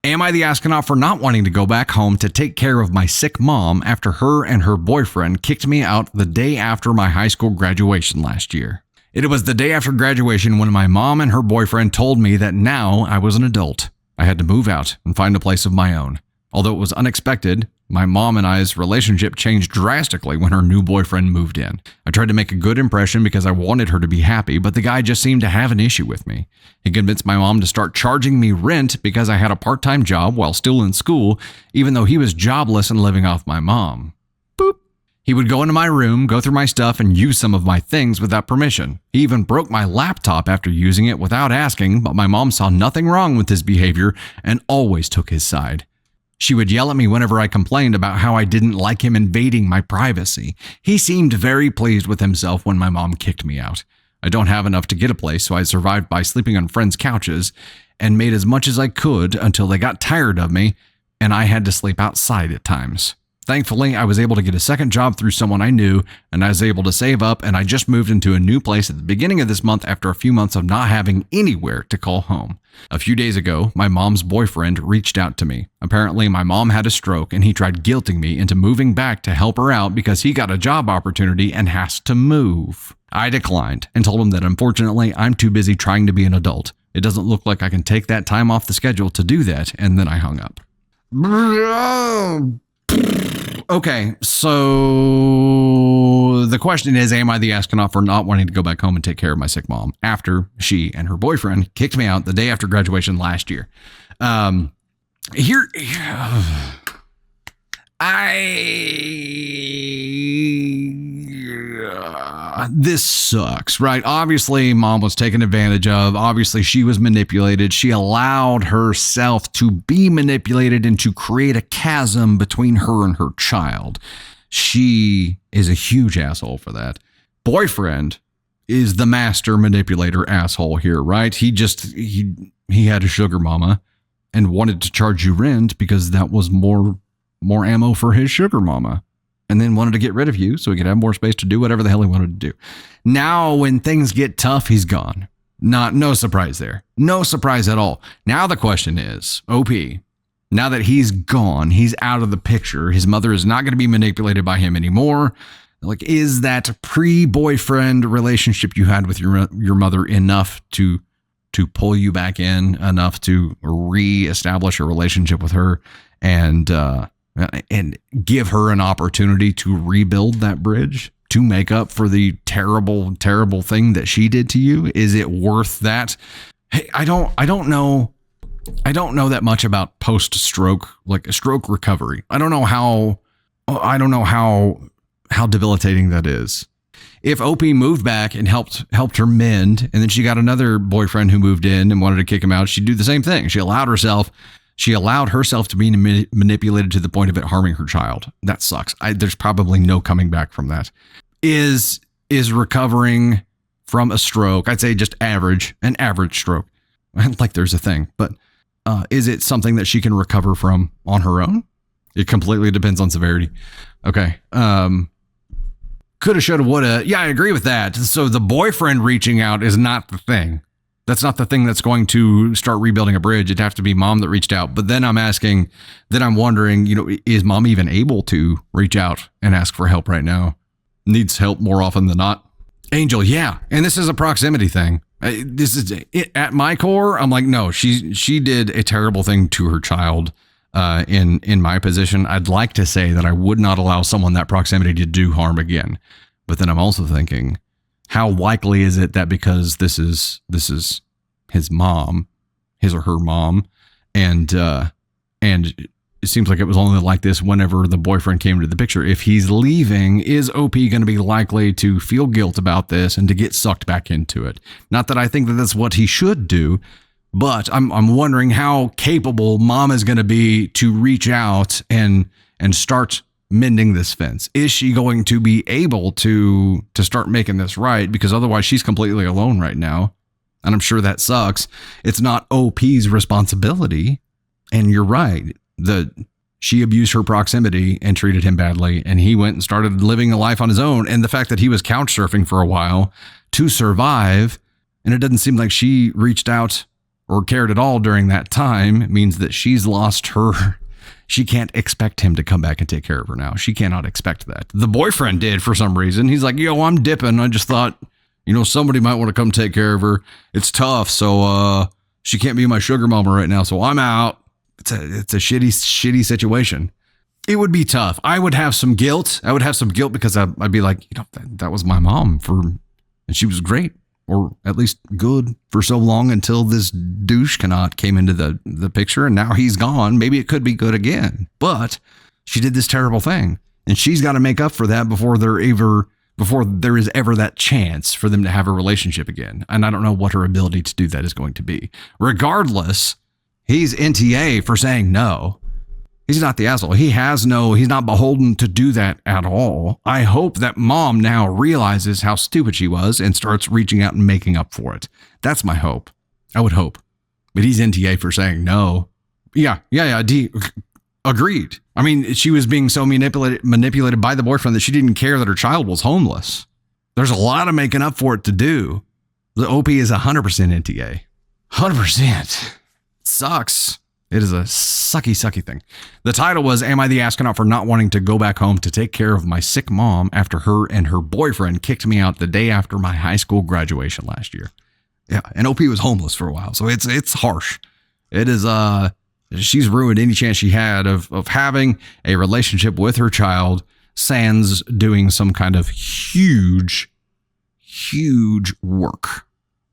Am I the astronaut for not wanting to go back home to take care of my sick mom after her and her boyfriend kicked me out the day after my high school graduation last year? It was the day after graduation when my mom and her boyfriend told me that now I was an adult. I had to move out and find a place of my own. Although it was unexpected, my mom and I's relationship changed drastically when her new boyfriend moved in. I tried to make a good impression because I wanted her to be happy, but the guy just seemed to have an issue with me. He convinced my mom to start charging me rent because I had a part-time job while still in school, even though he was jobless and living off my mom. Boop. He would go into my room, go through my stuff, and use some of my things without permission. He even broke my laptop after using it without asking, but my mom saw nothing wrong with his behavior and always took his side. She would yell at me whenever I complained about how I didn't like him invading my privacy. He seemed very pleased with himself when my mom kicked me out. I don't have enough to get a place, so I survived by sleeping on friends' couches and made as much as I could until they got tired of me and I had to sleep outside at times. Thankfully, I was able to get a second job through someone I knew, and I was able to save up, and I just moved into a new place at the beginning of this month after a few months of not having anywhere to call home. A few days ago, my mom's boyfriend reached out to me. Apparently, my mom had a stroke, and he tried guilting me into moving back to help her out because he got a job opportunity and has to move. I declined and told him that unfortunately, I'm too busy trying to be an adult. It doesn't look like I can take that time off the schedule to do that, and then I hung up. Okay, so the question is, am I the astronaut for not wanting to go back home and take care of my sick mom after she and her boyfriend kicked me out the day after graduation last year? This sucks, right? Obviously, mom was taken advantage of. Obviously, she was manipulated. She allowed herself to be manipulated and to create a chasm between her and her child. She is a huge asshole for that. Boyfriend is the master manipulator asshole here, right? He had a sugar mama and wanted to charge you rent because that was more ammo for his sugar mama. And then wanted to get rid of you so he could have more space to do whatever the hell he wanted to do. Now, when things get tough, he's gone. No surprise there. No surprise at all. Now the question is, OP, now that he's gone, he's out of the picture, his mother is not going to be manipulated by him anymore. Like, is that pre-boyfriend relationship you had with your mother enough to pull you back in, enough to re-establish a relationship with her and give her an opportunity to rebuild that bridge, to make up for the terrible, terrible thing that she did to you? Is it worth that? Hey, I don't know that much about post-stroke, like a stroke recovery. I don't know how debilitating that is. If OP moved back and helped her mend, and then she got another boyfriend who moved in and wanted to kick him out, she'd do the same thing. She allowed herself to be manipulated to the point of it harming her child. That sucks. There's probably no coming back from that. Is recovering from a stroke, I'd say just an average stroke. Like there's a thing, but is it something that she can recover from on her own? It completely depends on severity. Okay. Coulda, shoulda, woulda. Yeah, I agree with that. So the boyfriend reaching out is not the thing. That's not the thing that's going to start rebuilding a bridge. It'd have to be mom that reached out. But then I'm wondering, is mom even able to reach out and ask for help right now? Needs help more often than not. Angel, yeah. And this is a proximity thing. This is it, at my core. I'm like, no, she did a terrible thing to her child. In my position, I'd like to say that I would not allow someone that proximity to do harm again. But then I'm also thinking, how likely is it that because this is his mom, his or her mom, and it seems like it was only like this whenever the boyfriend came into the picture. If he's leaving, is OP going to be likely to feel guilt about this and to get sucked back into it? Not that I think that that's what he should do, but I'm wondering how capable mom is going to be to reach out and start mending this fence. Is she going to be able to start making this right? Because otherwise she's completely alone right now. And I'm sure that sucks. It's not OP's responsibility. And you're right. She abused her proximity and treated him badly. And he went and started living a life on his own. And the fact that he was couch surfing for a while to survive, and it doesn't seem like she reached out or cared at all during that time means that she's lost her. She can't expect him to come back and take care of her now. She cannot expect that. The boyfriend did for some reason. He's like, yo, I'm dipping. I just thought, somebody might want to come take care of her. It's tough. So she can't be my sugar mama right now. So I'm out. It's a shitty situation. It would be tough. I would have some guilt. Because I'd be like, that was my mom and she was great, or at least good for so long until this douche came into the picture, and now he's gone. Maybe it could be good again, but she did this terrible thing, and she's got to make up for that before there is ever that chance for them to have a relationship again. And I don't know what her ability to do that is going to be. Regardless, he's NTA for saying no. He's not the asshole. He's not beholden to do that at all. I hope that mom now realizes how stupid she was and starts reaching out and making up for it. That's my hope. I would hope. But he's NTA for saying no. Yeah. Agreed. I mean, she was being so manipulated by the boyfriend that she didn't care that her child was homeless. There's a lot of making up for it to do. The OP is 100% NTA. 100%. Sucks. It is a sucky thing. The title was, Am I the Astronaut for Not Wanting to Go Back Home to Take Care of My Sick Mom After Her and Her Boyfriend Kicked Me Out the Day After My High School Graduation last year? Yeah, and OP was homeless for a while, so it's harsh. It is, she's ruined any chance she had of having a relationship with her child, sans doing some kind of huge work.